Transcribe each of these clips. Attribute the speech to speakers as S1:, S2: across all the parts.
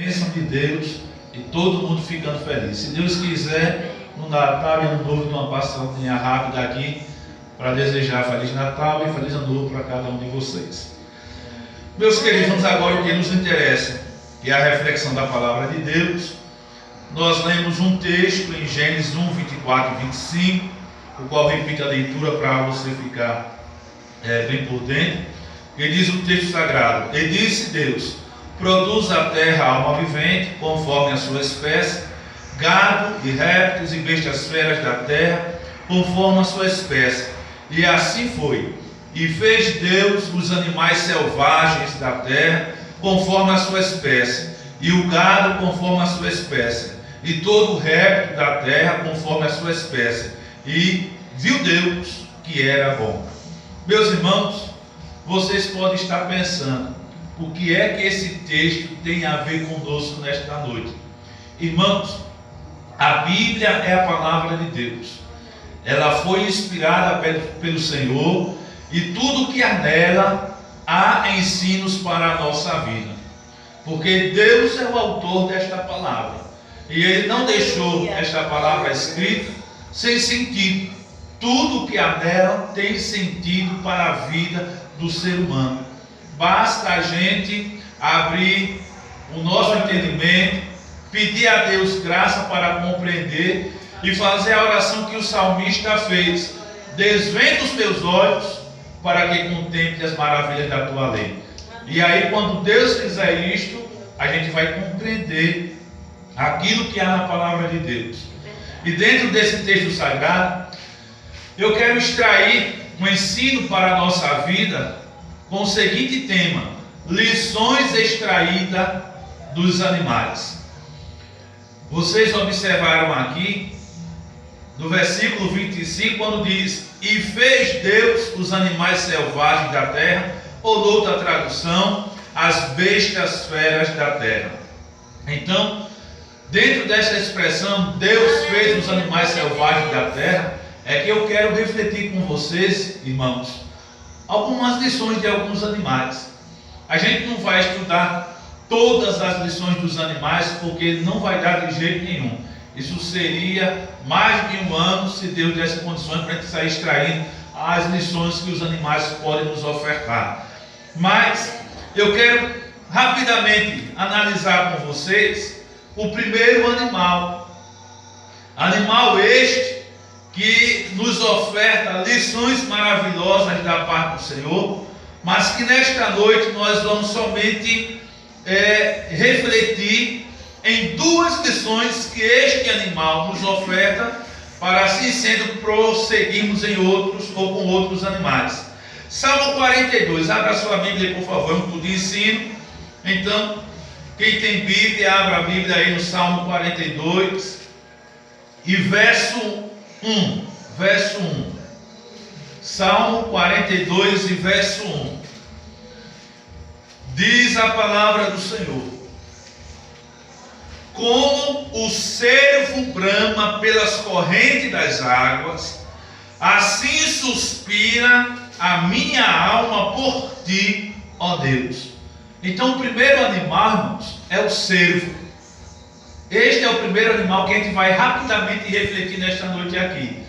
S1: bênção de Deus e todo mundo ficando feliz. Se Deus quiser, no Natal e Ano Novo, uma passadinha rápida aqui para desejar Feliz Natal e Feliz Ano Novo para cada um de vocês. Meus queridos, vamos agora o que nos interessa, que é a reflexão da palavra de Deus. Nós lemos um texto em Gênesis 1, 24 e 25, o qual repito a leitura para você ficar bem por dentro. Ele diz o texto sagrado: E disse Deus: produz a terra alma vivente, conforme a sua espécie, gado e répteis e bestas feras da terra, conforme a sua espécie. E assim foi. E fez Deus os animais selvagens da terra, conforme a sua espécie, e o gado conforme a sua espécie, e todo o réptil da terra conforme a sua espécie. E viu Deus que era bom. Meus irmãos, vocês podem estar pensando, o que é que esse texto tem a ver conosco nesta noite? Irmãos, a Bíblia é a palavra de Deus. Ela foi inspirada pelo Senhor, e tudo que há nela há ensinos para a nossa vida. Porque Deus é o autor desta palavra. E Ele não deixou esta palavra escrita sem sentido. Tudo que há nela tem sentido para a vida do ser humano. Basta a gente abrir o nosso entendimento, pedir a Deus graça para compreender e fazer a oração que o salmista fez: desvenda os meus olhos para que contemple as maravilhas da tua lei. E aí, quando Deus fizer isto, a gente vai compreender aquilo que há na palavra de Deus. E dentro desse texto sagrado, eu quero extrair um ensino para a nossa vida com o seguinte tema: lições extraídas dos animais. Vocês observaram aqui no versículo 25, quando diz: e fez Deus os animais selvagens da terra, ou noutra tradução, as bestas feras da terra. Então, dentro dessa expressão, Deus fez os animais selvagens da terra, é que eu quero refletir com vocês, irmãos, algumas lições de alguns animais. A gente não vai estudar todas as lições dos animais, porque não vai dar de jeito nenhum. Isso seria mais de um ano se Deus desse condições para a gente sair extraindo as lições que os animais podem nos ofertar. Mas eu quero rapidamente analisar com vocês o primeiro animal. Animal este que nos oferta lições maravilhosas da parte do Senhor, mas que nesta noite nós vamos somente refletir em duas lições que este animal nos oferta, para assim sendo prosseguirmos em outros ou com outros animais. Salmo 42, abra sua Bíblia por favor, um estudo de ensino. Então, quem tem Bíblia, abra a Bíblia aí no Salmo 42 e verso 1. Verso 1. Salmo 42 e verso 1. Diz a palavra do Senhor: como o cervo brama pelas correntes das águas, assim suspira a minha alma por ti, ó Deus. Então, o primeiro animal, irmãos, é o cervo. Este é o primeiro animal que a gente vai rapidamente refletir nesta noite aqui.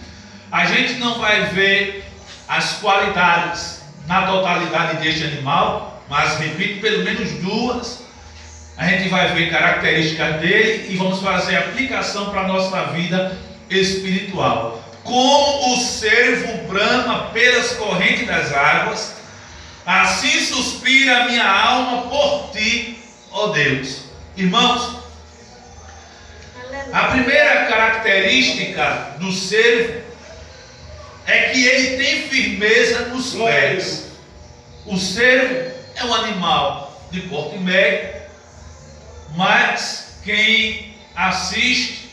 S1: A gente não vai ver as qualidades na totalidade deste animal, mas repito, pelo menos duas. A gente vai ver características dele e vamos fazer aplicação para a nossa vida espiritual. Como o cervo brama pelas correntes das águas, assim suspira a minha alma por ti, ó Deus. Irmãos, a primeira característica do cervo é que ele tem firmeza nos pés. O cervo é um animal de porte médio, mas quem assiste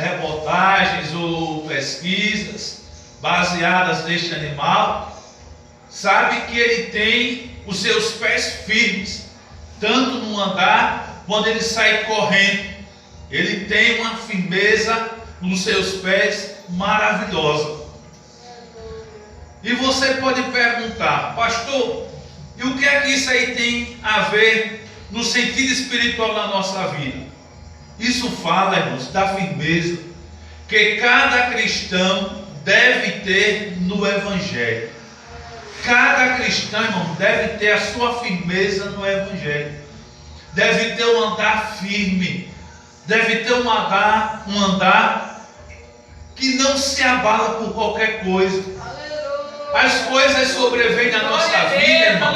S1: reportagens ou pesquisas baseadas neste animal, sabe que ele tem os seus pés firmes, tanto no andar quando ele sai correndo. Ele tem uma firmeza nos seus pés maravilhosa. E você pode perguntar: pastor, e o que é que isso aí tem a ver no sentido espiritual na nossa vida. Isso fala, irmãos, da firmeza que cada cristão deve ter no Evangelho. Cada cristão, irmão, deve ter a sua firmeza no Evangelho. Deve ter um andar firme. Deve ter um andar que não se abala por qualquer coisa. As coisas sobrevêm na nossa vida, irmão.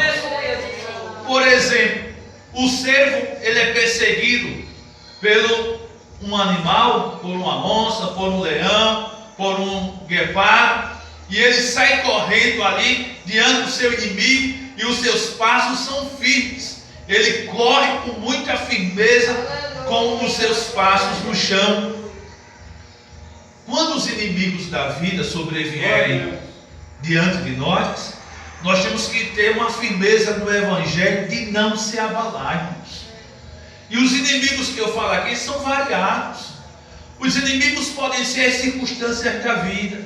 S1: Por exemplo, o cervo, ele é perseguido por um animal, por uma onça, por um leão, por um guepardo, e ele sai correndo ali diante do seu inimigo, e os seus passos são firmes. Ele corre com muita firmeza, com os seus passos no chão. Quando os inimigos da vida sobrevierem diante de nós, nós temos que ter uma firmeza no Evangelho de não se abalarmos. E os inimigos que eu falo aqui são variados. Os inimigos podem ser as circunstâncias da vida.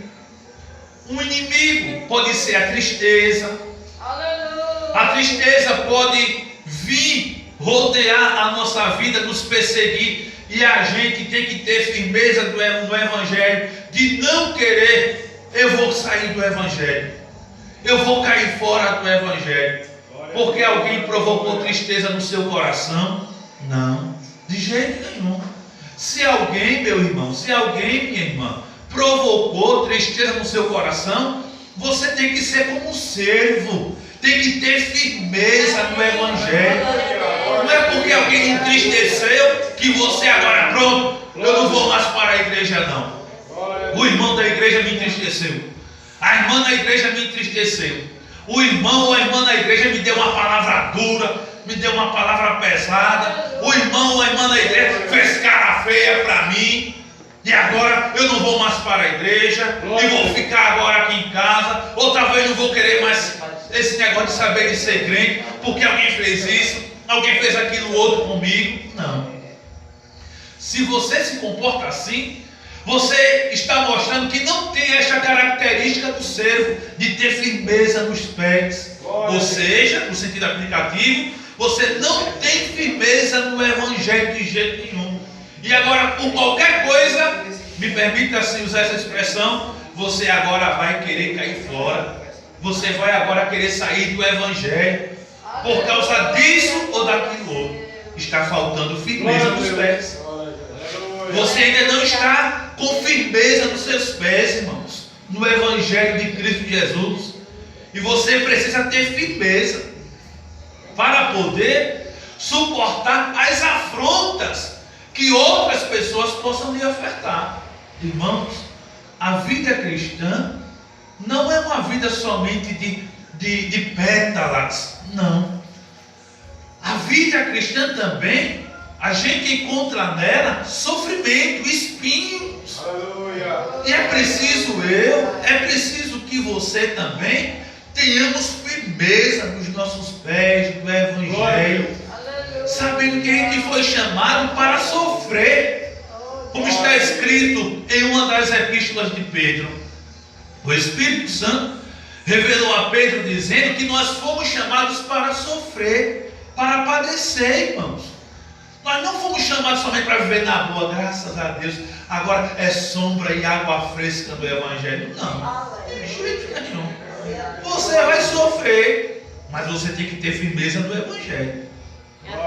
S1: Um inimigo pode ser a tristeza. A tristeza pode vir rodear a nossa vida, nos perseguir. E a gente tem que ter firmeza no Evangelho, de não querer, eu vou sair do Evangelho, eu vou cair fora do Evangelho, porque alguém provocou tristeza no seu coração. Não, de jeito nenhum. Se alguém, meu irmão, se alguém, minha irmã, provocou tristeza no seu coração, você tem que ser como um servo, tem que ter firmeza no Evangelho. Não é porque alguém entristeceu que você agora, pronto, eu não vou mais para a igreja não. O irmão da igreja me entristeceu, a irmã da igreja me entristeceu, o irmão ou a irmã da igreja me deu uma palavra dura, me deu uma palavra pesada, o irmão ou a irmã da igreja fez cara feia para mim, e agora eu não vou mais para a igreja, e vou ficar agora aqui em casa, ou talvez não vou querer mais esse negócio de saber de ser crente, porque alguém fez isso, alguém fez aquilo outro comigo. Não. Se você se comporta assim, você está mostrando que não tem esta característica do servo, de ter firmeza nos pés. Ou seja, no sentido aplicativo, você não tem firmeza no Evangelho de jeito nenhum. E agora, por qualquer coisa, me permita assim usar essa expressão, você agora vai querer cair fora. Você vai agora querer sair do Evangelho por causa disso ou daquilo outro. Está faltando firmeza nos pés. Você ainda não está com firmeza nos seus pés, irmãos, no Evangelho de Cristo Jesus. E você precisa ter firmeza para poder suportar as afrontas que outras pessoas possam lhe ofertar. Irmãos, a vida cristã não é uma vida somente de pétalas, não. A vida cristã também, a gente encontra nela sofrimento, espinhos. Aleluia. E é preciso que você também tenhamos firmeza nos nossos pés do Evangelho, sabendo que a gente foi chamado para sofrer, como está escrito em uma das epístolas de Pedro. O Espírito Santo revelou a Pedro dizendo que nós fomos chamados para sofrer, para padecer, irmãos. Nós não fomos chamados somente para viver na boa, graças a Deus. Agora é sombra e água fresca do Evangelho. Não, de jeito nenhum. Você vai sofrer, mas você tem que ter firmeza no Evangelho.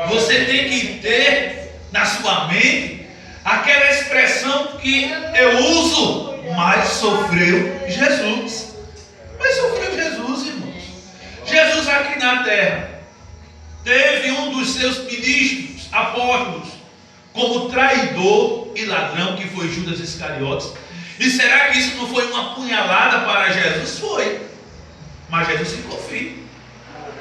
S1: Você tem que ter na sua mente aquela expressão que eu uso, mas sofreu Jesus. Mas sofreu Jesus, irmãos. Jesus aqui na terra teve um dos seus ministros, apóstolos, como traidor e ladrão, que foi Judas Iscariotes. E será que isso não foi uma punhalada para Jesus? Foi. Mas Jesus ficou firme.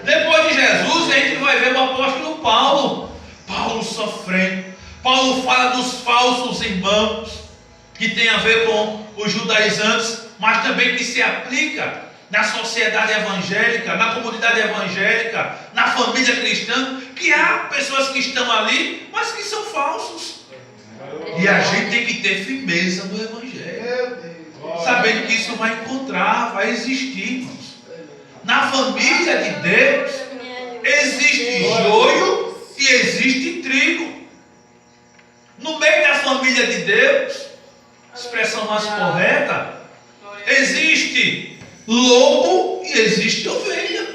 S1: Depois de Jesus, a gente vai ver o apóstolo Paulo. Paulo sofrendo. Paulo fala dos falsos irmãos, que tem a ver com os judaizantes, mas também que se aplica na sociedade evangélica, na comunidade evangélica, na família cristã, que há pessoas que estão ali, mas que são falsos. E a gente tem que ter firmeza no Evangelho, sabendo que isso vai encontrar, vai existir, irmãos. Na família de Deus existe joio e existe trigo. No meio da família de Deus, expressão mais correta, existe lobo e existe ovelha.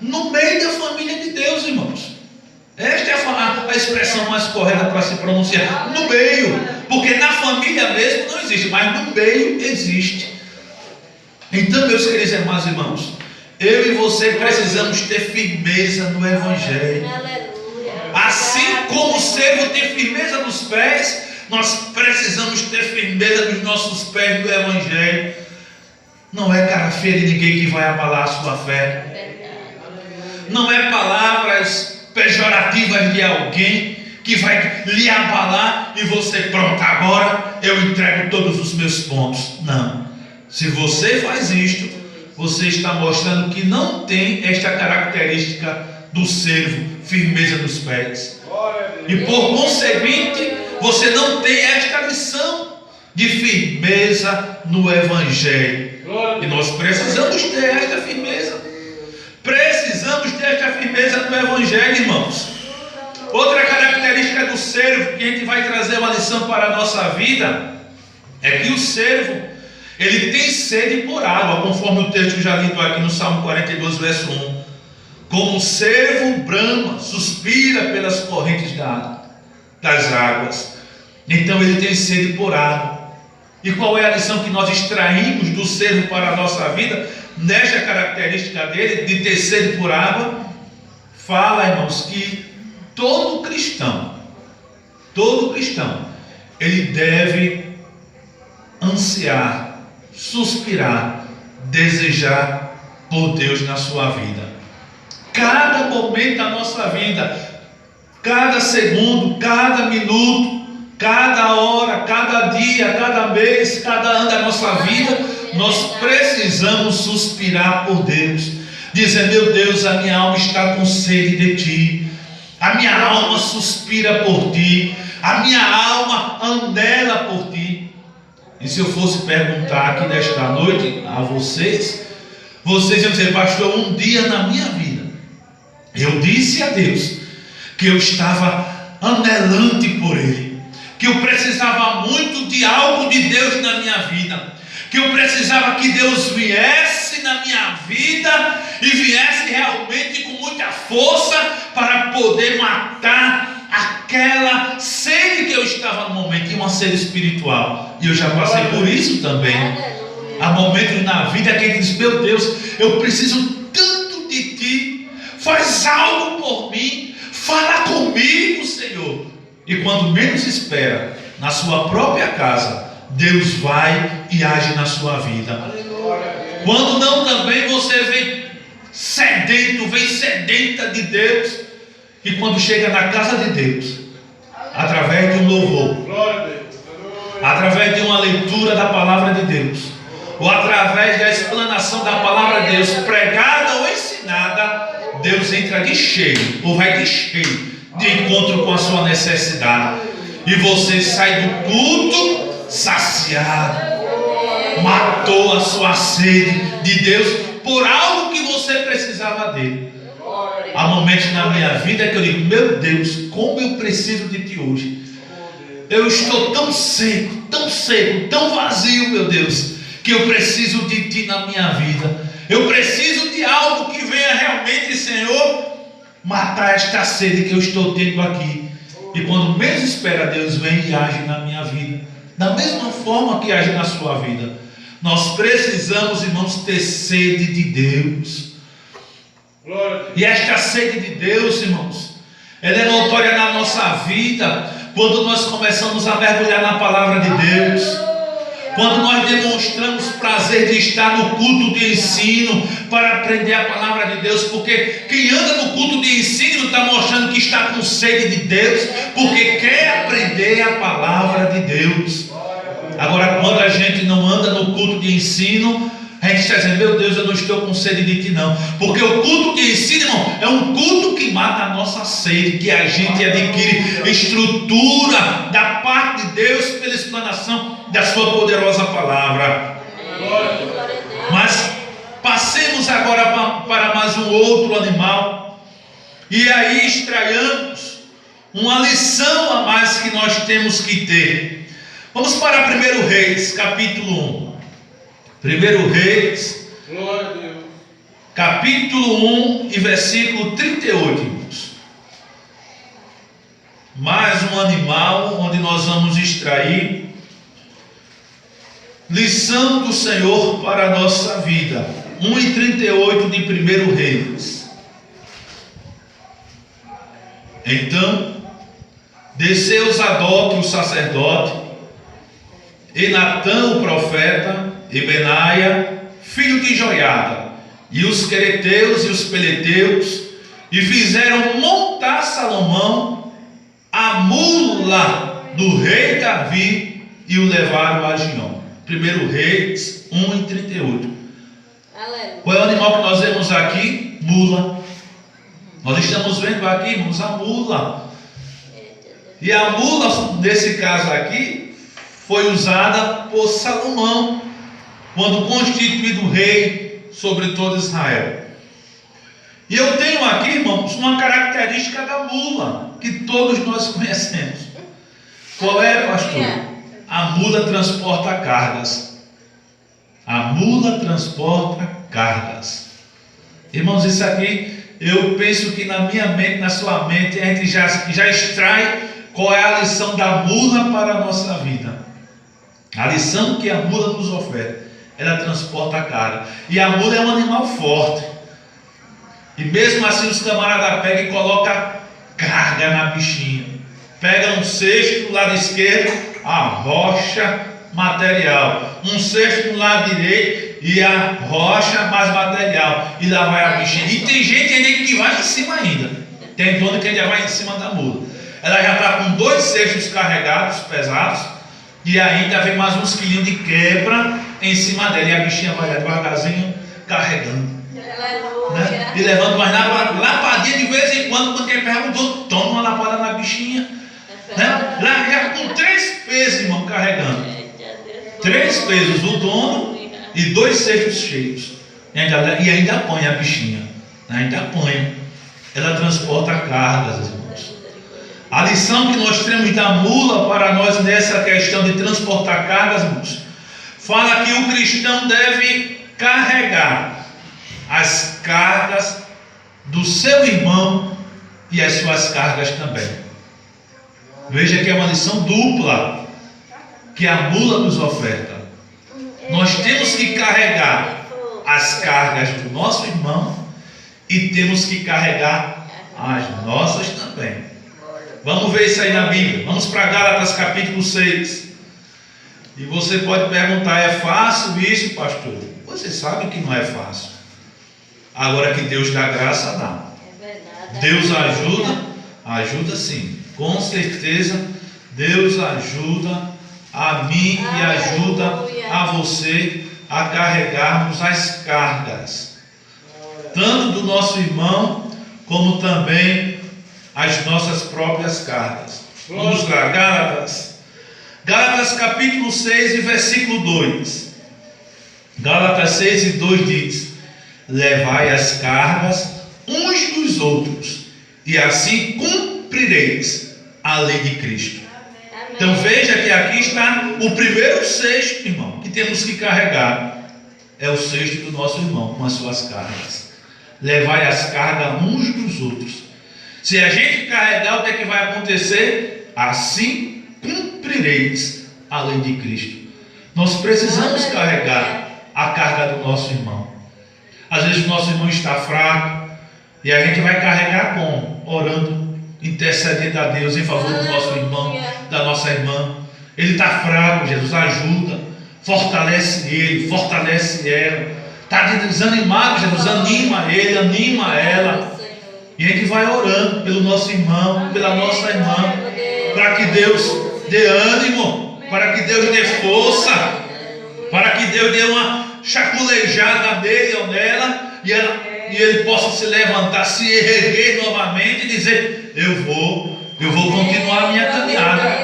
S1: No meio da família de Deus, irmãos. Esta é a expressão mais correta para se pronunciar. No meio, porque na família mesmo não existe, mas no meio existe. Então, meus queridos irmãos, eu e você precisamos ter firmeza no Evangelho. Assim como o servo tem firmeza nos pés, nós precisamos ter firmeza nos nossos pés do Evangelho. Não é cara feia de ninguém que vai abalar a sua fé. Não é palavras pejorativas de alguém que vai lhe abalar e você, pronto, agora eu entrego todos os meus pontos. Não. Se você faz isto, você está mostrando que não tem esta característica do servo, firmeza nos pés. E por conseguinte, você não tem esta lição de firmeza no Evangelho. E nós precisamos ter esta firmeza. Precisamos ter esta firmeza no Evangelho, irmãos. Outra característica do servo que a gente vai trazer uma lição para a nossa vida é que o servo, ele tem sede por água, conforme o texto já lido aqui no Salmo 42, verso 1. Como o servo brama, suspira pelas correntes das águas. Então ele tem sede por água. E qual é a lição que nós extraímos do servo para a nossa vida? Nesta característica dele, de ter sede por água, fala, irmãos, que todo cristão, ele deve ansiar, suspirar, desejar por Deus na sua vida. Cada momento da nossa vida, cada segundo, cada minuto, cada hora, cada dia, cada mês, cada ano da nossa vida, nós precisamos suspirar por Deus, dizer: meu Deus, a minha alma está com sede de Ti, a minha alma suspira por Ti, a minha alma anela por Ti. E se eu fosse perguntar aqui nesta noite a vocês iam dizer: pastor, um dia na minha vida eu disse a Deus que eu estava anelante por Ele, que eu precisava muito de algo de Deus na minha vida, que eu precisava que Deus viesse na minha vida e viesse realmente com muita força para poder matar aquela sede que eu estava no momento, e uma sede espiritual. E eu já passei por isso também. Há momentos na vida que a gente diz: meu Deus, eu preciso tanto de Ti, faz algo por mim, fala comigo, Senhor. E quando menos espera, na sua própria casa, Deus vai e age na sua vida. Quando não, também você vem sedento, vem sedenta de Deus. E quando chega na casa de Deus, através de um louvor, através de uma leitura da palavra de Deus, ou através da explanação da palavra de Deus, pregada ou ensinada, Deus entra de cheio, ou vai de cheio, de encontro com a sua necessidade. E você sai do culto saciado, matou a sua sede de Deus por algo que você precisava dele. Há momentos na minha vida que eu digo: meu Deus, como eu preciso de Ti hoje. Eu estou tão seco, tão vazio, meu Deus, que eu preciso de Ti na minha vida. Eu preciso de algo que venha realmente, Senhor, matar esta sede que eu estou tendo aqui. E quando menos espera, Deus vem e age na minha vida, da mesma forma que age na sua vida. Nós precisamos, irmãos, ter sede de Deus. E esta sede de Deus, irmãos, ela é notória na nossa vida quando nós começamos a mergulhar na palavra de Deus, quando nós demonstramos prazer de estar no culto de ensino para aprender a palavra de Deus. Porque quem anda no culto de ensino está mostrando que está com sede de Deus, porque quer aprender a palavra de Deus. Agora, quando a gente não anda no culto de ensino, a gente está dizendo: meu Deus, eu não estou com sede de Ti, não. Porque o culto de ensino, irmão, é um culto que mata a nossa sede, que a gente adquire estrutura da parte de Deus pela explanação da sua poderosa palavra. Mas passemos agora para mais um outro animal, e aí extraiamos uma lição a mais que nós temos que ter. Vamos para 1 Reis, capítulo 1. 1 Reis,
S2: Glória a Deus.
S1: capítulo 1 e versículo 38, irmãos. Mais um animal onde nós vamos extrair lição do Senhor para a nossa vida. 1 e 38 de 1 Reis. Então desceu Zadok, o sacerdote, e Natã, o profeta, e Benaia, filho de Joiada, e os quereteus e os peleteus, e fizeram montar Salomão a mula do rei Davi, e o levaram a Gion. 1 Reis 1 e 38. Qual é o animal que nós vemos aqui? Mula. Nós estamos vendo aqui, irmãos, a mula. E a mula, nesse caso aqui, foi usada por Salomão, quando constituído rei sobre todo Israel. E eu tenho aqui, irmãos, uma característica da mula, que todos nós conhecemos. Qual é, pastor? A mula transporta cargas. A mula transporta cargas. Irmãos, isso aqui, eu penso que na minha mente, na sua mente, a gente já extrai qual é a lição da mula para a nossa vida. A lição que a mula nos oferece. Ela transporta carga. E a mula é um animal forte. E mesmo assim os camaradas pegam e colocam carga na bichinha. Pega um cesto do lado esquerdo, arrocha material. Um cesto do lado direito e arrocha mais material. E lá vai a bichinha. E tem gente ainda que vai em cima ainda. Tem dono que ainda vai em cima da mula. Ela já está com 2 cestos carregados, pesados. E ainda vem mais uns quilinhos de quebra em cima dela. E a bichinha vai devagarzinho carregando. Né? E levando mais nada, lapadinha de vez em quando quem perguntou, toma uma lapada na bichinha. Né? Lá já com 3 pesos, irmão, carregando. 3 pesos o dono e 2 cestos cheios. E ainda apanha a bichinha. Ainda apanha. Ela transporta cargas, irmãos. A lição que nós temos da mula para nós nessa questão de transportar cargas, irmãos, fala que o cristão deve carregar as cargas do seu irmão e as suas cargas também. Veja que é uma lição dupla que a mula nos oferta. Nós temos que carregar as cargas do nosso irmão e temos que carregar as nossas também. Vamos ver isso aí na Bíblia. Vamos para Gálatas capítulo 6. E você pode perguntar, é fácil isso, pastor? Você sabe que não é fácil. Agora que Deus dá graça, dá. Deus ajuda sim. Com certeza, Deus ajuda a mim e ajuda a você a carregarmos as cargas. Tanto do nosso irmão, como também as nossas próprias cargas. Vamos lá, Gálatas. Gálatas capítulo 6 e versículo 2. Gálatas 6 e 2 diz: levai as cargas uns dos outros, e assim cumprireis a lei de Cristo. Amém. Então veja que aqui está o primeiro cesto, irmão, que temos que carregar. É o cesto do nosso irmão com as suas cargas. Levai as cargas uns dos outros. Se a gente carregar, o que é que vai acontecer? Assim cumprireis a lei de Cristo. Nós precisamos carregar a carga do nosso irmão. Às vezes o nosso irmão está fraco e a gente vai carregar como? Orando, intercedendo a Deus em favor do nosso irmão, da nossa irmã. Ele está fraco, Jesus ajuda, fortalece ele, fortalece ela. Está desanimado, Jesus anima ele, anima ela. E a gente vai orando pelo nosso irmão, pela nossa irmã, para que Deus dê ânimo, para que Deus dê força, para que Deus dê uma chaculejada nele ou nela, e ele possa se levantar, se erguer novamente e dizer: eu vou continuar a minha caminhada,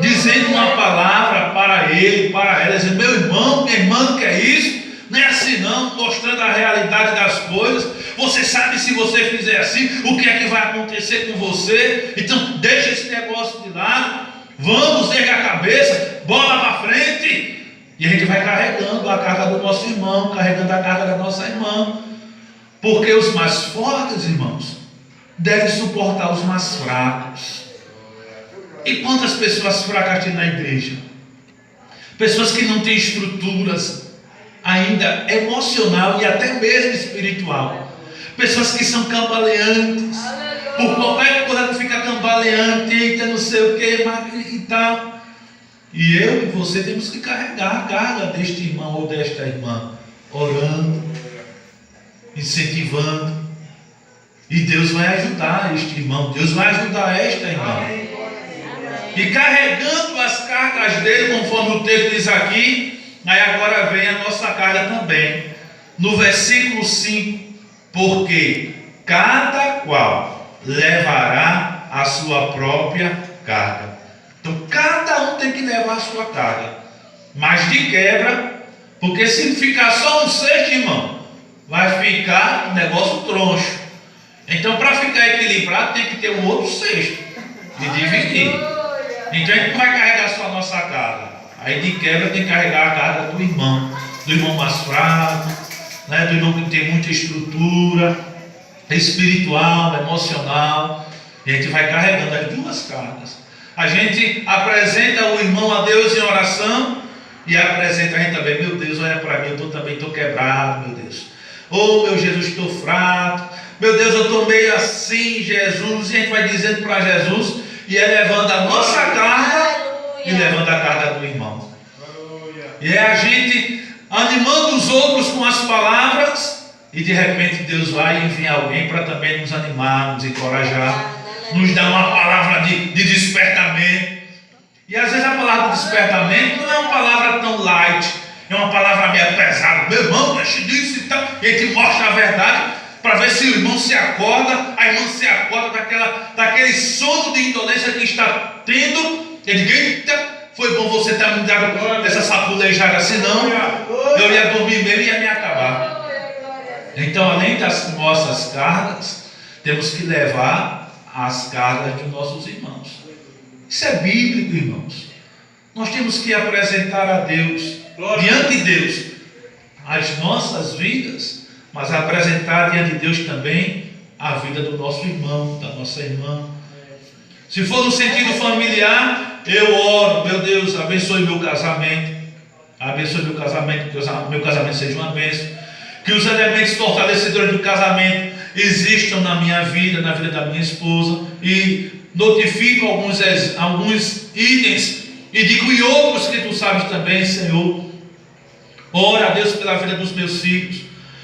S1: dizendo uma palavra para ele, para ela, dizendo: meu irmão, minha irmã, que é isso? Não é assim não, mostrando a realidade das coisas. Você sabe se você fizer assim, o que é que vai acontecer com você? Então deixa esse negócio de lado. Vamos erguer a cabeça, bola para frente. E a gente vai carregando a carga do nosso irmão, carregando a carga da nossa irmã. Porque os mais fortes, irmãos, devem suportar os mais fracos. E quantas pessoas fracas tem na igreja? Pessoas que não têm estruturas ainda emocional e até mesmo espiritual. Pessoas que são cambaleantes. Por qualquer coisa fica cambaleante, eita, não sei o que, e tal. E eu e você temos que carregar a carga deste irmão ou desta irmã, orando, incentivando. E Deus vai ajudar este irmão, Deus vai ajudar esta irmã. E carregando as cargas dele, conforme o texto diz aqui, aí agora vem a nossa carga também. No versículo 5, porque cada qual levará a sua própria carga. Então cada um tem que levar a sua carga. Mas de quebra, porque se ficar só um cesto, irmão, vai ficar um negócio troncho. Então para ficar equilibrado tem que ter um outro cesto e dividir. Então a gente não vai carregar só a nossa carga. Aí de quebra tem que carregar a carga do irmão mais fraco, né? Do irmão que tem muita estrutura espiritual, emocional. E a gente vai carregando as duas cargas. A gente apresenta o irmão a Deus em oração e apresenta a gente também. Meu Deus, olha para mim, eu também estou quebrado, meu Deus. Oh, meu Jesus, estou fraco. Meu Deus, eu estou meio assim, Jesus. E a gente vai dizendo para Jesus e elevando a nossa carga e levando a carga do irmão. E é a gente animando os outros com as palavras e de repente Deus vai enviar alguém para também nos animar, nos encorajar, nos dar uma palavra de despertamento. E às vezes a palavra de despertamento não é uma palavra tão light, é uma palavra meio pesada. Meu irmão, deixa disso e tal. E a gente mostra a verdade para ver se o irmão se acorda, a irmã se acorda daquele sono de indolência que está tendo. Ele diz: eita, foi bom você ter me dado essa sapulejada, senão eu ia dormir mesmo e ia me acabar. Então, além das nossas cargas, temos que levar as cargas de nossos irmãos. Isso é bíblico, irmãos. Nós temos que apresentar a Deus, diante de Deus, as nossas vidas, mas apresentar diante de Deus também a vida do nosso irmão, da nossa irmã. Se for no sentido familiar, eu oro: meu Deus, abençoe meu casamento, abençoe meu casamento, que meu casamento seja uma bênção, que os elementos fortalecedores do casamento existam na minha vida, na vida da minha esposa, e notifico alguns itens e digo em outros que tu sabes também, Senhor. Ora a Deus pela vida dos meus filhos.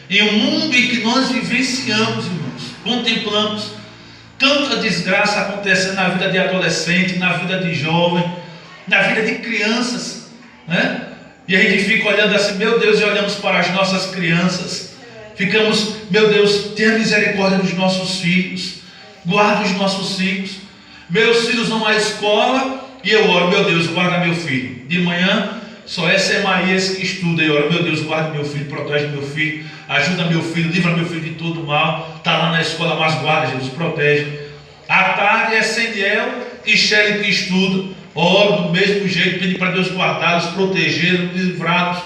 S1: Em um mundo em que nós vivenciamos, irmãos, contemplamos tanta desgraça acontecendo na vida de adolescente, na vida de jovem, na vida de crianças, né? E a gente fica olhando assim, meu Deus, e olhamos para as nossas crianças, ficamos, meu Deus, tenha misericórdia dos nossos filhos, guarda os nossos filhos. Meus filhos vão à escola e eu oro: meu Deus, guarda meu filho. De manhã só é Semaías que estuda, e eu oro: meu Deus, guarda meu filho, protege meu filho, ajuda meu filho, livra meu filho de todo mal. Está lá na escola, mas guarda, Jesus, protege. À tarde é Seniel e Shelly que estudam. Oro do mesmo jeito, pedi para Deus guardá-los, protegê-los, livrá-los.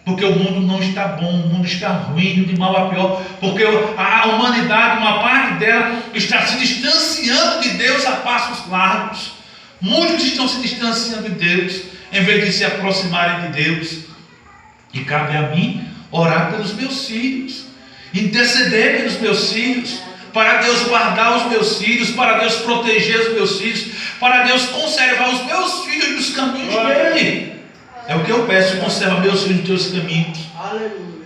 S1: Porque o mundo não está bom, o mundo está ruim, de mal a pior. Porque a humanidade, uma parte dela, está se distanciando de Deus a passos largos. Muitos estão se distanciando de Deus, em vez de se aproximarem de Deus. E cabe a mim orar pelos meus filhos, interceder pelos meus filhos, para Deus guardar os meus filhos, para Deus proteger os meus filhos, para Deus conservar os meus filhos nos caminhos dele. É o que eu peço: conserva meus filhos nos teus caminhos.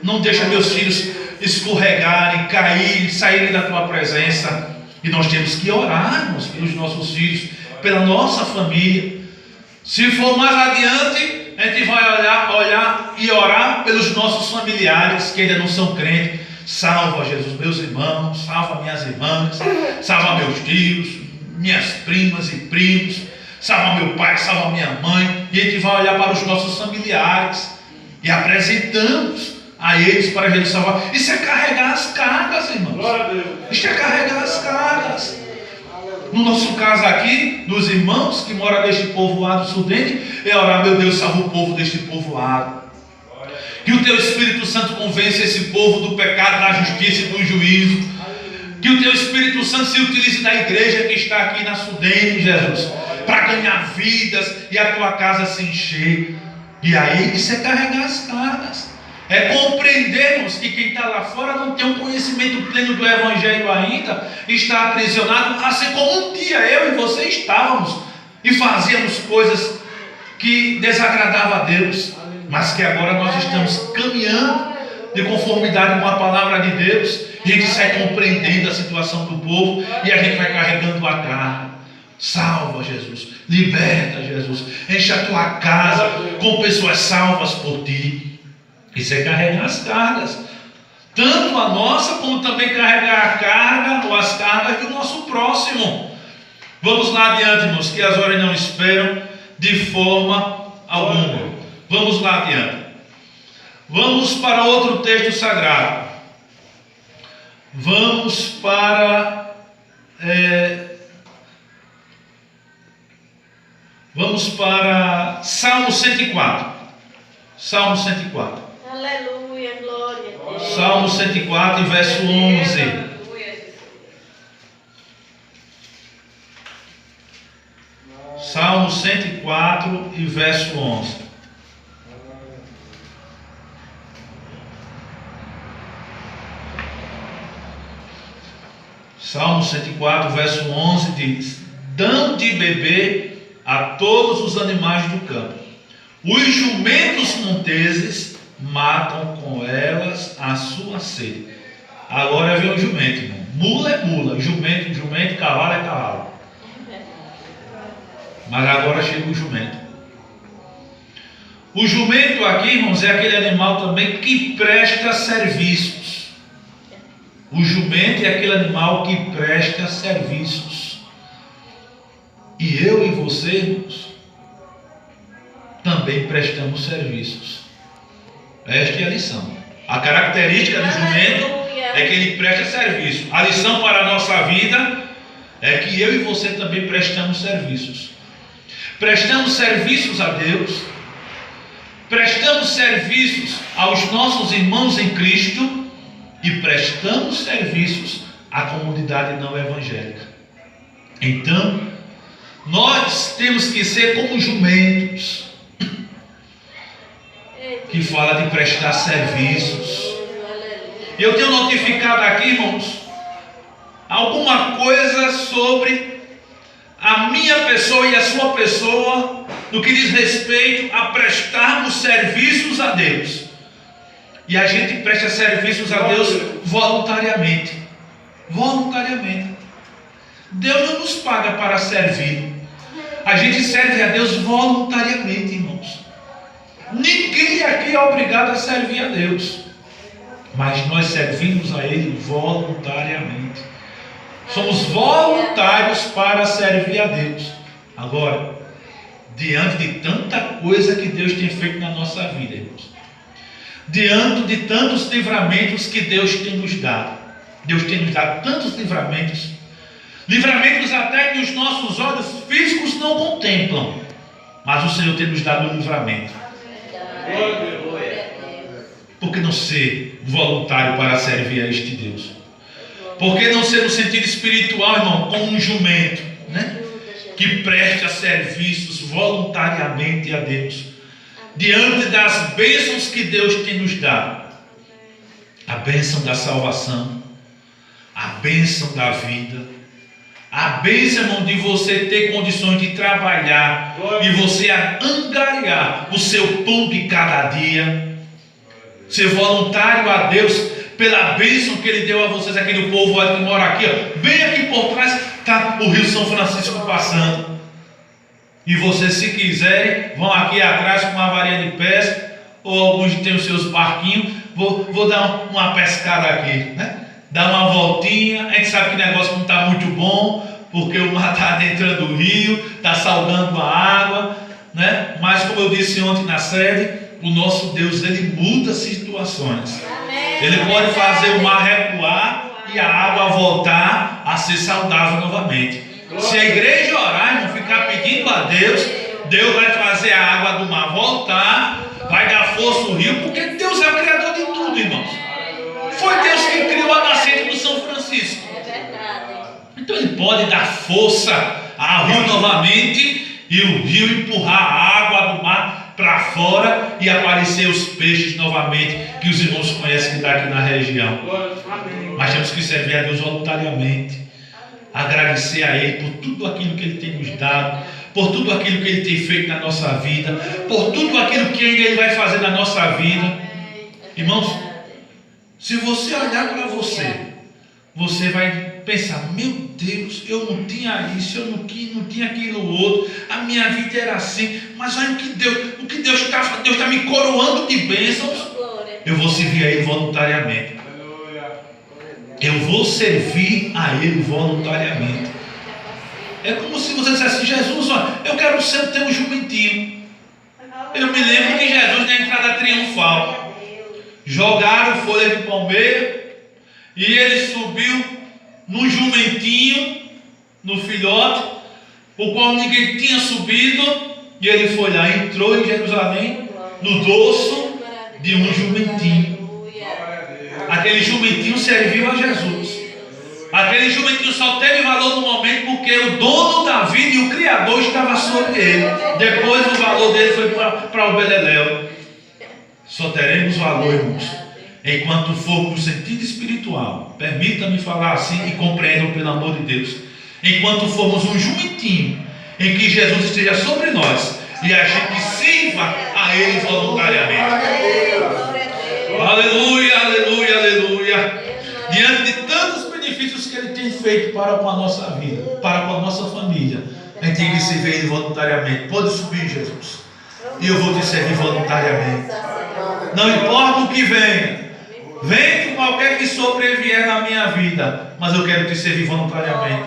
S1: Não deixa meus filhos escorregarem, caírem, saírem da tua presença. E nós temos que orar, irmãos, pelos nossos filhos, pela nossa família. Se for mais adiante, a gente vai olhar e orar pelos nossos familiares que ainda não são crentes. Salva, Jesus, meus irmãos, salva minhas irmãs, salva meus tios, minhas primas e primos, salva meu pai, salva minha mãe. E a gente vai olhar para os nossos familiares e apresentamos a eles para Jesus salvar. Isso é carregar as cargas, irmãos. Isso é carregar as cargas. No nosso caso aqui, dos irmãos que moram neste povoado sudene, é orar: meu Deus, salva o povo deste povoado. Que o teu Espírito Santo convença esse povo do pecado, da justiça e do juízo. Que o teu Espírito Santo se utilize da igreja que está aqui na Sudene, Jesus, para ganhar vidas e a tua casa se encher. E aí, isso é carregar as cargas. É compreendermos que quem está lá fora não tem um conhecimento pleno do Evangelho ainda, está aprisionado, assim como um dia eu e você estávamos e fazíamos coisas que desagradavam a Deus, mas que agora nós estamos caminhando de conformidade com a palavra de Deus. A gente sai compreendendo a situação do povo e a gente vai carregando a carga. Salva, Jesus, liberta, Jesus, enche a tua casa com pessoas salvas por ti. Isso é carregar as cargas, tanto a nossa como também carregar a carga ou as cargas do nosso próximo. Vamos lá adiante, irmãos, que as horas não esperam de forma alguma. Vamos lá adiante. Vamos para outro texto sagrado. Vamos para Salmo 104. Salmo 104.
S2: Aleluia, glória a Deus.
S1: Salmo 104, verso 11. Salmo 104 e verso 11. Salmo 104, verso 11 diz: dão de beber a todos os animais do campo. Os jumentos monteses matam com elas a sua sede. Agora vem o jumento, irmão. Mula é mula, jumento, jumento, cavalo é cavalo. Mas agora chega o jumento. O jumento aqui, irmãos, é aquele animal também que presta serviços. O jumento é aquele animal que presta serviços. E eu e você, irmãos, também prestamos serviços. Esta é a lição. A característica do jumento é que ele presta serviço. A lição para a nossa vida é que eu e você também prestamos serviços. Prestamos serviços a Deus, prestamos serviços aos nossos irmãos em Cristo e prestamos serviços à comunidade não evangélica. Então, nós temos que ser como jumentos, que fala de prestar serviços. Eu tenho notificado aqui, irmãos, alguma coisa sobre a minha pessoa e a sua pessoa, no que diz respeito a prestarmos serviços a Deus. E a gente presta serviços a Deus voluntariamente. Voluntariamente. Deus não nos paga para servir. A gente serve a Deus voluntariamente, irmãos. Ninguém aqui é obrigado a servir a Deus, mas nós servimos a Ele voluntariamente. Somos voluntários para servir a Deus. Agora, diante de tanta coisa que Deus tem feito na nossa vida, irmãos, diante de tantos livramentos que Deus tem nos dado, Deus tem nos dado tantos livramentos, livramentos até que os nossos olhos físicos não contemplam, mas o Senhor tem nos dado um livramento. Por que não ser voluntário para servir a este Deus? Por que não ser no sentido espiritual, irmão, como um jumento, né? Que presta serviços voluntariamente a Deus, diante das bênçãos que Deus tem nos dado. A bênção da salvação, a bênção da vida, a bênção, irmão, de você ter condições de trabalhar e você angariar o seu pão de cada dia, ser voluntário a Deus pela bênção que Ele deu a vocês aqui no povo que mora aqui, ó. Bem aqui por trás está o Rio São Francisco passando. E vocês, se quiserem, vão aqui atrás com uma varinha de pesca, ou alguns têm os seus barquinhos. Vou dar uma pescada aqui, né? Dar uma voltinha. A gente sabe que o negócio não está muito bom, porque o mar está dentro do rio, está salgando a água, né? Mas como eu disse ontem na sede, o nosso Deus, ele muda situações.
S2: Amém.
S1: Ele pode fazer o mar recuar e a água voltar a ser saudável novamente. Se a igreja orar, irmão, ficar pedindo a Deus, Deus vai fazer a água do mar voltar, vai dar força ao rio, porque Deus é o criador de tudo, irmãos. Foi Deus que criou a nascente do São Francisco.
S2: É verdade.
S1: Então ele pode dar força ao rio novamente e o rio empurrar a água do mar para fora e aparecer os peixes novamente, que os irmãos conhecem que está aqui na região. Mas temos que servir a Deus voluntariamente, agradecer a Ele por tudo aquilo que Ele tem nos dado, por tudo aquilo que Ele tem feito na nossa vida, por tudo aquilo que ainda Ele vai fazer na nossa vida. Irmãos, se você olhar para você, você vai pensar: meu Deus, eu não tinha isso, eu não tinha aquilo outro, a minha vida era assim, mas olha o que Deus está me coroando de bênçãos. Eu vou servir a Ele voluntariamente. Eu vou servir a Ele voluntariamente. É como se você dissesse assim: Jesus, ó, eu quero sempre ter um jumentinho. Eu me lembro de Jesus na entrada triunfal. Jogaram folha de palmeira e ele subiu no jumentinho, no filhote, o qual ninguém tinha subido, e ele foi lá, entrou em Jerusalém no dorso de um jumentinho. Aquele jumentinho serviu a Jesus. Aquele jumentinho só teve valor no momento porque o dono da vida e o Criador estava sobre ele. Depois o valor dele foi para o beleléu. Só teremos valor, irmãos, enquanto formos no sentido espiritual. Permita-me falar assim e compreendam pelo amor de Deus. Enquanto formos um jumentinho em que Jesus esteja sobre nós e a gente sirva a Ele voluntariamente. Aleluia, aleluia, aleluia. Diante de tantos benefícios que Ele tem feito para com a nossa vida, para com a nossa família, a gente tem que servir Ele voluntariamente. Pode subir, Jesus, e eu vou te servir voluntariamente. Não importa o que venha, vento qualquer que sobrevier na minha vida, mas eu quero te servir voluntariamente.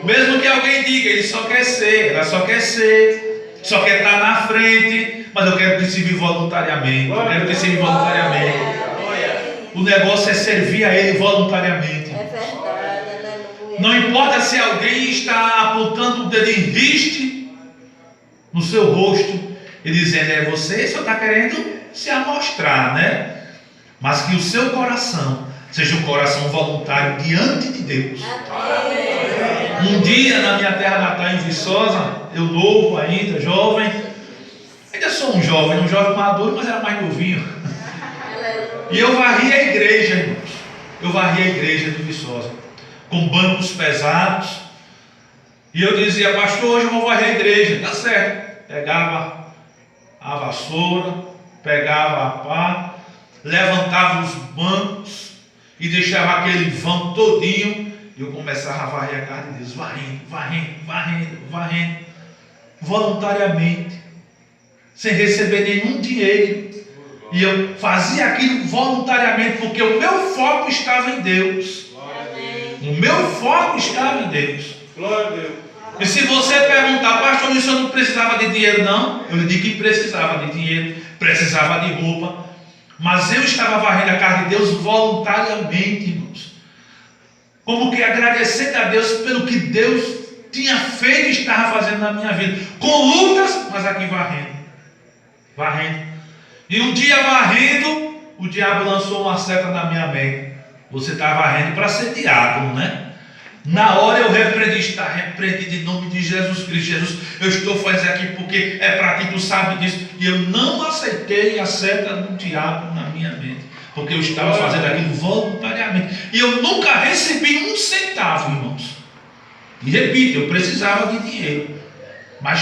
S1: Mesmo que alguém diga: ele só quer ser, ela só quer ser, só quer estar na frente, mas eu quero te servir voluntariamente. Eu quero te servir voluntariamente. O negócio é servir a Ele voluntariamente. Não importa se alguém está apontando o dedo em riste no seu rosto e dizendo: você só está querendo se amostrar, né? Mas que o seu coração seja um coração voluntário diante de Deus. Um dia na minha terra natal em Viçosa, eu novo ainda, jovem, ainda sou um jovem maduro, mas era mais novinho. E eu varri a igreja, irmãos. Eu varri a igreja de Viçosa com bancos pesados. E eu dizia: pastor, hoje eu vou varrer a igreja. Tá certo. Pegava a vassoura, pegava a pá, levantava os bancos e deixava aquele vão todinho, e eu começava a varrer a casa de Deus, varrendo, voluntariamente, sem receber nenhum dinheiro. E eu fazia aquilo voluntariamente, porque o meu foco estava em Deus. O meu foco estava em Deus.
S3: Glória a Deus.
S1: E se você perguntar: pastor, isso eu não precisava de dinheiro, não? Eu lhe digo que precisava de dinheiro, precisava de roupa, mas eu estava varrendo a casa de Deus voluntariamente, irmãos. Como que agradecendo a Deus pelo que Deus tinha feito e estava fazendo na minha vida. Com lutas, mas aqui varrendo. E um dia varrendo, o diabo lançou uma seta na minha mente: você está varrendo para ser diácono, né? Na hora eu repreendi: está repreendido em nome de Jesus Cristo. Jesus, eu estou fazendo aqui porque é para ti, tu sabe disso. E eu não aceitei a seta do diabo na minha mente, porque eu estava fazendo aquilo voluntariamente. E eu nunca recebi um centavo, irmãos. E repito, eu precisava de dinheiro, mas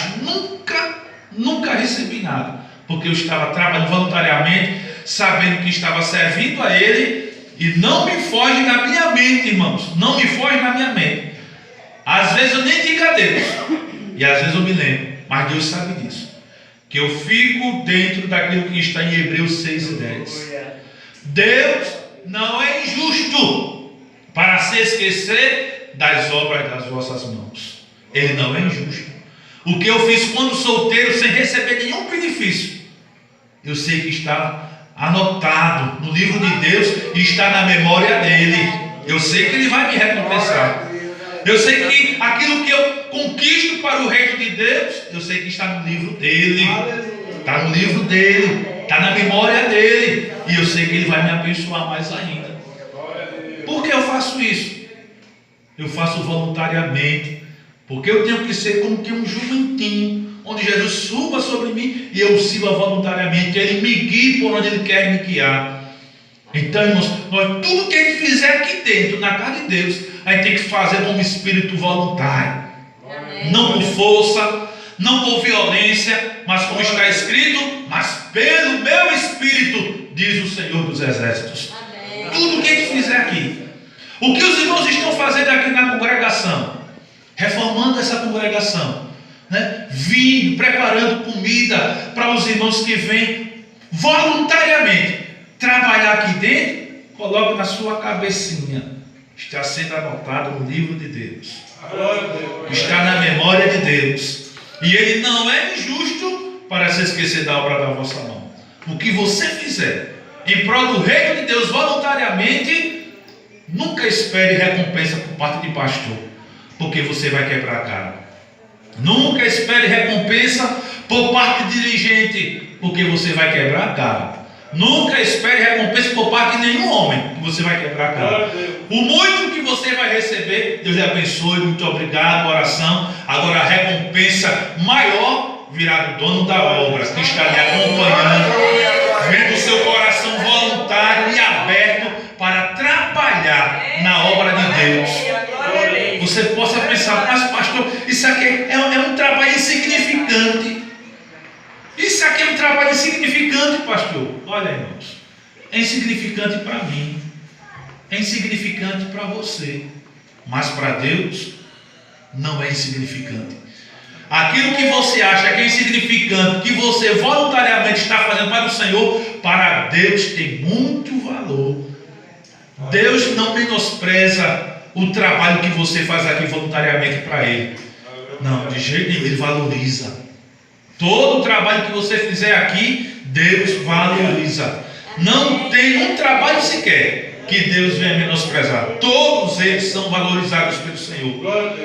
S1: nunca recebi nada, porque eu estava trabalhando voluntariamente, sabendo que estava servindo a Ele. E não me foge na minha mente, irmãos. Não me foge na minha mente. Às vezes eu nem digo a Deus, e às vezes eu me lembro, mas Deus sabe disso, que eu fico dentro daquilo que está em Hebreus 6:10. Deus não é injusto para se esquecer das obras das vossas mãos. Ele não é injusto. O que eu fiz quando solteiro, sem receber nenhum benefício, eu sei que está anotado no livro de Deus e está na memória dele. Eu sei que ele vai me recompensar. Eu sei que aquilo que eu conquisto para o reino de Deus, eu sei que está no livro dele. Está no livro dele. Está na memória dele. E eu sei que ele vai me abençoar mais ainda. Por que eu faço isso? Eu faço voluntariamente. Porque eu tenho que ser como que um jumentinho, onde Jesus suba sobre mim e eu sirva voluntariamente. Ele me guie por onde ele quer me guiar. Então, irmãos, tudo que a gente fizer aqui dentro, na casa de Deus, a gente tem que fazer como espírito voluntário. Amém. Não por força, não por violência, mas como está escrito, mas pelo meu espírito, diz o Senhor dos Exércitos. Amém. Tudo que a gente fizer aqui. O que os irmãos estão fazendo aqui na congregação? Reformando essa congregação, né? Vindo, preparando comida para os irmãos que vêm voluntariamente trabalhar aqui dentro. Coloque na sua cabecinha: está sendo anotado no livro de Deus, está na memória de Deus, e ele não é injusto para se esquecer da obra da vossa mão. O que você fizer em prol do reino de Deus voluntariamente, nunca espere recompensa por parte de pastor, porque você vai quebrar a cara. Nunca espere recompensa por parte de dirigente, porque você vai quebrar a cara. Nunca espere recompensa por parte de nenhum homem, que você vai quebrar a cara. O muito que você vai receber, Deus lhe abençoe, muito obrigado, oração. Agora a recompensa maior virá do dono da obra, que está lhe acompanhando, vendo o seu coração voluntário e aberto para trabalhar na obra de Deus. Você possa pensar: mas pastor, isso aqui é um trabalho insignificante. Isso aqui é um trabalho insignificante, pastor. Olha, irmãos, é insignificante para mim, é insignificante para você, mas para Deus não é insignificante. Aquilo que você acha que é insignificante, que você voluntariamente está fazendo para o Senhor, para Deus tem muito valor. Deus não menospreza o trabalho que você faz aqui voluntariamente para Ele. Não, de jeito nenhum. Ele valoriza. Todo o trabalho que você fizer aqui, Deus valoriza. Não tem um trabalho sequer que Deus venha menosprezar. Todos eles são valorizados pelo Senhor.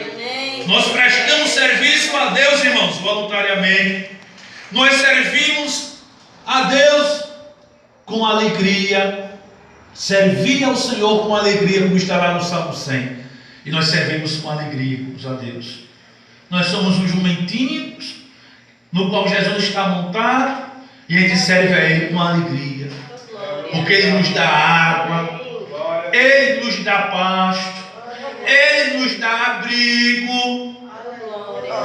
S1: Nós prestamos serviço a Deus, irmãos, voluntariamente. Nós servimos a Deus com alegria. Servir ao Senhor com alegria, como está lá no Salmo 100. E nós servimos com alegria a Deus. Nós somos uns jumentinhos no qual Jesus está montado, e a gente serve a Ele com alegria, porque Ele nos dá água, Ele nos dá pasto, Ele nos dá abrigo.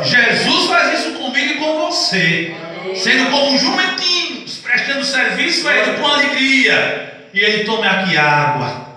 S1: Jesus faz isso comigo e com você, sendo como jumentinhos, prestando serviço a Ele com alegria. E Ele: tome aqui água,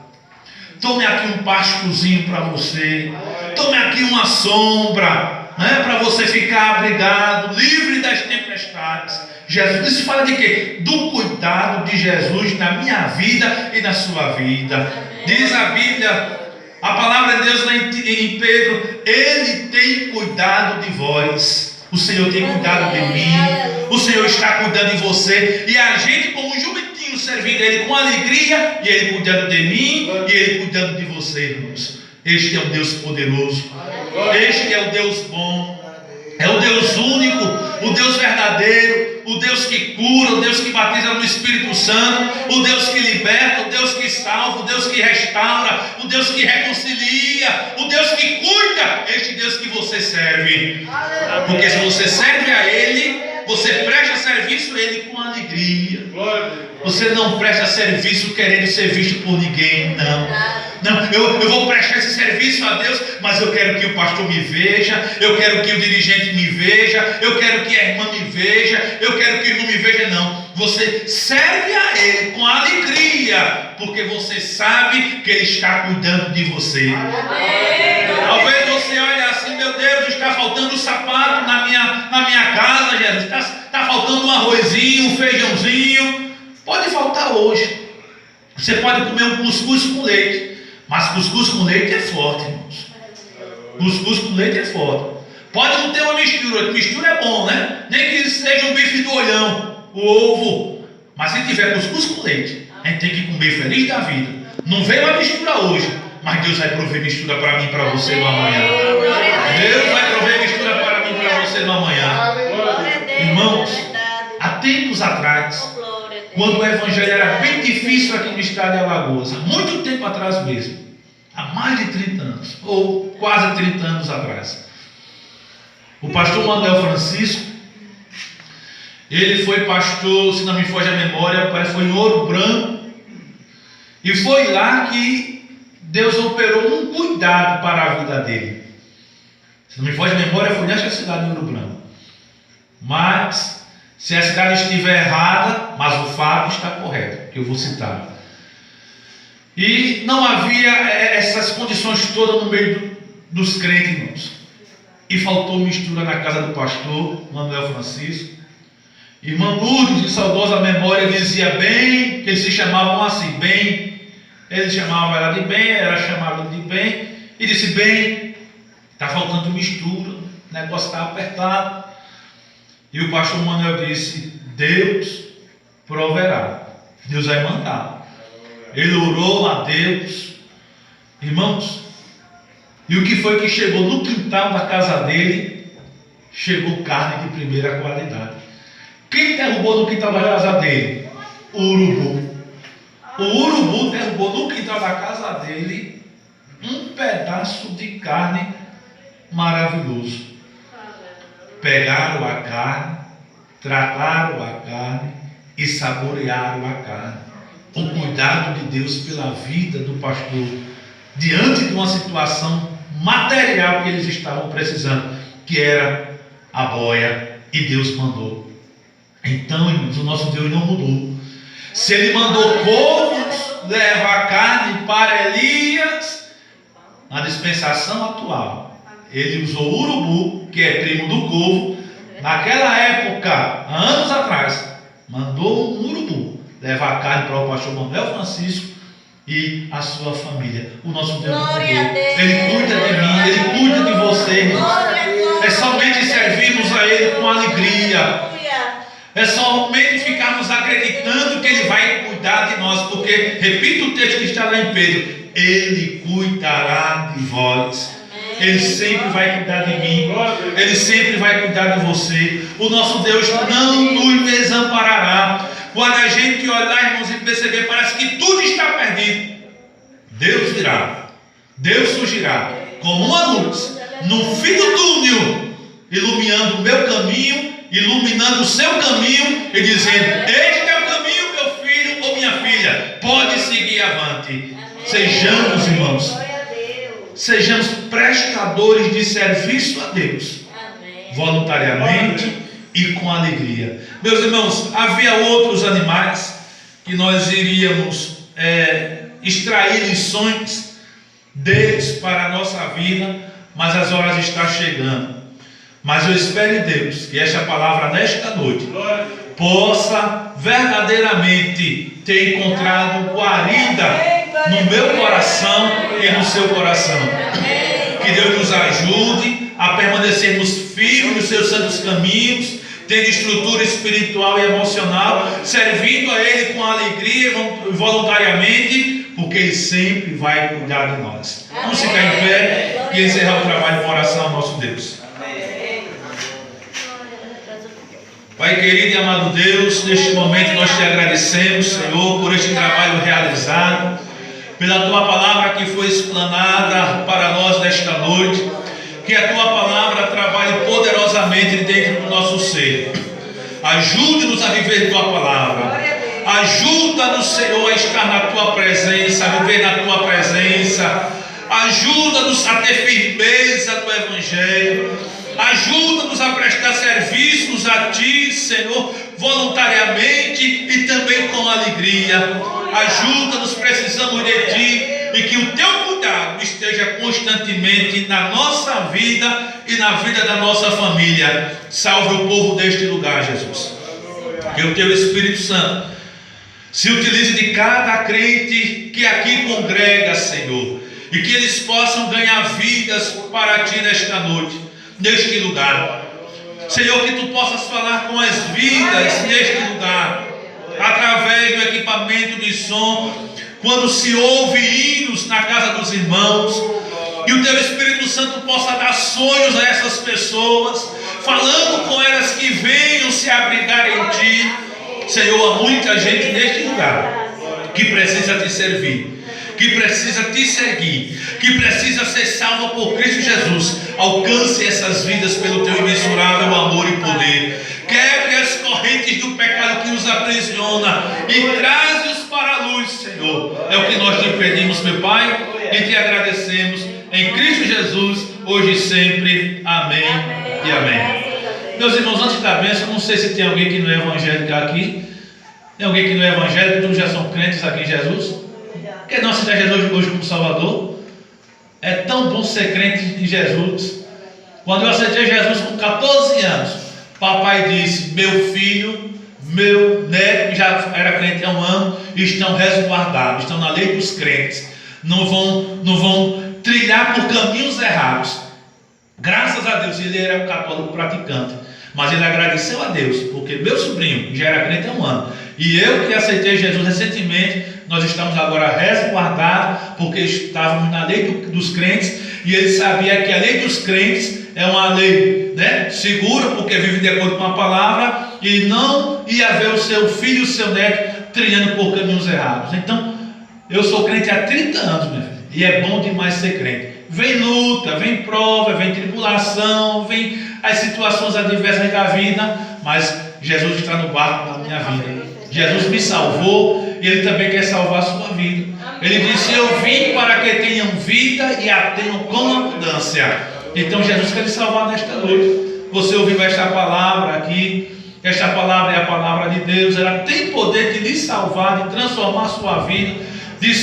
S1: tome aqui um pastozinho para você, tome aqui uma sombra, para você ficar abrigado, livre das tempestades. Jesus, isso fala de quê? Do cuidado de Jesus na minha vida e na sua vida. Diz a Bíblia, a palavra de Deus lá em Pedro: Ele tem cuidado de vós. O Senhor tem cuidado de mim, o Senhor está cuidando de você, e a gente, como jumentinho, servindo a Ele com alegria, e Ele cuidando de mim, e Ele cuidando de você, irmãos. Este é o Deus poderoso, este é o Deus bom, é o Deus único, o Deus verdadeiro, o Deus que cura, o Deus que batiza no Espírito Santo, o Deus que liberta, o Deus que salva, o Deus que restaura, o Deus que reconcilia, o Deus que cuida. Este Deus que você serve, porque se você serve a Ele, você presta serviço a Ele com alegria. Você não presta serviço querendo ser visto por ninguém, não. Não, eu vou prestar esse serviço a Deus, mas eu quero que o pastor me veja, eu quero que o dirigente me veja, eu quero que a irmã me veja, eu quero que o irmão me veja. Não, você serve a Ele com alegria, porque você sabe que Ele está cuidando de você. Talvez você olhe assim: meu Deus, está faltando sapato na minha casa, Jesus, está faltando um arrozinho, um feijãozinho. Pode faltar hoje. Você pode comer um cuscuz com leite, mas cuscuz com leite é forte, irmãos. Cuscuz com leite é forte. Pode não ter uma mistura, mistura é bom, né? Nem que seja um bife do olhão, o ovo, Mas se tiver cuscuz com leite, a gente tem que comer feliz da vida. Não veio a mistura hoje, mas Deus vai prover mistura para mim e para você no amanhã. Deus vai prover mistura para mim e para você no amanhã. Irmãos, há tempos atrás, quando o evangelho era bem difícil aqui no estado de Alagoas, há muito tempo atrás mesmo, há mais de 30 anos, ou quase 30 anos atrás, o pastor Manuel Francisco, ele foi pastor, se não me foge a memória, foi em Ouro Branco, e foi lá que Deus operou um cuidado para a vida dele. Se não me foge a memória, foi nesta cidade de Ouro Branco. Mas, se a cidade estiver errada, mas o fato está correto, que eu vou citar. E não havia essas condições todas no meio dos crentes, irmãos. E faltou mistura na casa do pastor Manuel Francisco. Irmã Lourdes, de saudosa memória, dizia bem, que eles se chamavam assim, bem. Eles chamavam ela de bem, ela chamava de bem. E disse, bem, está faltando mistura, o negócio está apertado. E o pastor Manuel disse, Deus proverá, Deus vai mandar. Ele orou a Deus, irmãos, e o que foi que chegou no quintal da casa dele? Chegou carne de primeira qualidade. Quem derrubou no quintal da casa dele? O urubu. O urubu derrubou no quintal da casa dele um pedaço de carne maravilhoso. Pegaram a carne, trataram a carne e saborearam a carne. O cuidado de Deus pela vida do pastor, diante de uma situação material que eles estavam precisando, que era a boia, e Deus mandou. Então, irmãos, o nosso Deus não mudou. Se Ele mandou corvos levar carne para Elias, na dispensação atual, Ele usou o urubu, que é primo do corvo. Naquela época, anos atrás, mandou um urubu levar carne para o pastor Manuel Francisco e a sua família. O nosso Deus não mudou. Ele cuida de mim, Ele cuida de você, irmãos. É somente servirmos a Ele com alegria. É somente ficarmos acreditando que Ele vai cuidar de nós, porque, repito o texto que está lá em Pedro, Ele cuidará de vós. Ele sempre vai cuidar de mim, Ele sempre vai cuidar de você. O nosso Deus não nos desamparará. Quando a gente olhar, irmãos, e perceber, parece que tudo está perdido, Deus virá, Deus surgirá como uma luz no fim do túnel, iluminando o meu caminho, iluminando o seu caminho e dizendo, este é o caminho, meu filho ou minha filha, pode seguir avante. Sejamos, irmãos, sejamos prestadores de serviço a Deus, voluntariamente e com alegria. Meus irmãos, havia outros animais que nós iríamos extrair lições deles para a nossa vida, mas as horas estão chegando. Mas eu espero em Deus que esta palavra nesta noite possa verdadeiramente ter encontrado guarida no meu coração e no seu coração. Que Deus nos ajude a permanecermos firmes nos seus santos caminhos, tendo estrutura espiritual e emocional, servindo a Ele com alegria e voluntariamente, porque Ele sempre vai cuidar de nós. Vamos ficar em pé e encerrar o trabalho com oração ao nosso Deus. Pai querido e amado Deus, neste momento nós te agradecemos, Senhor, por este trabalho realizado, pela Tua palavra que foi explanada para nós nesta noite. Que a Tua palavra trabalhe poderosamente dentro do nosso ser. Ajude-nos a viver Tua palavra. Ajuda-nos, Senhor, a estar na Tua presença, a viver na Tua presença. Ajuda-nos a ter firmeza no Evangelho. Ajuda-nos a prestar serviços a Ti, Senhor, voluntariamente e também com alegria. Ajuda-nos, precisamos de Ti, e que o Teu cuidado esteja constantemente na nossa vida e na vida da nossa família. Salve o povo deste lugar, Jesus. Que o Teu Espírito Santo se utilize de cada crente que aqui congrega, Senhor, e que eles possam ganhar vidas para Ti nesta noite, neste lugar. Senhor, que Tu possas falar com as vidas neste lugar. através do equipamento de som, quando se ouve hinos na casa dos irmãos, e o teu Espírito Santo possa dar sonhos a essas pessoas, falando com elas que venham se abrigar em ti. Senhor, há muita gente neste lugar que precisa te servir, que precisa te seguir, que precisa ser salva por Cristo Jesus. Alcance essas vidas pelo teu imensurável amor e poder. Quebre as correntes do pecado que os aprisiona e traze-os para a luz, Senhor. É o que nós te pedimos, meu Pai, e te agradecemos em Cristo Jesus, hoje e sempre. Amém e amém. Meus irmãos, antes da bênção, não sei se tem alguém que não é evangélico aqui. Tem alguém que não é evangélico, todos já são crentes aqui em Jesus? Por que não aceitar Jesus hoje como Salvador? É tão bom ser crente em Jesus. Quando eu aceitei Jesus com 14 anos, papai disse: meu filho, meu neto, que já era crente há um ano, estão resguardados, estão na lei dos crentes, não vão trilhar por caminhos errados. Graças a Deus, ele era um católico praticante, mas ele agradeceu a Deus, porque meu sobrinho, que já era crente há um ano, e eu que aceitei Jesus recentemente, nós estamos agora resguardados, porque estávamos na lei dos crentes, e ele sabia que a lei dos crentes é uma lei, né, segura, porque vive de acordo com a palavra, e não ia ver o seu filho e o seu neto trilhando por caminhos errados. Então, eu sou crente há 30 anos, minha filha, e é bom demais ser crente. Vem luta, vem prova, vem tribulação, vem as situações adversas da vida, mas Jesus está no barco da minha vida. Jesus me salvou e Ele também quer salvar a sua vida. Ele disse: eu vim para que tenham vida e a tenham com abundância. Então Jesus quer te salvar nesta noite. Você ouviu esta palavra aqui. Esta palavra é a palavra de Deus. Ela tem poder de lhe salvar, de transformar a sua vida, de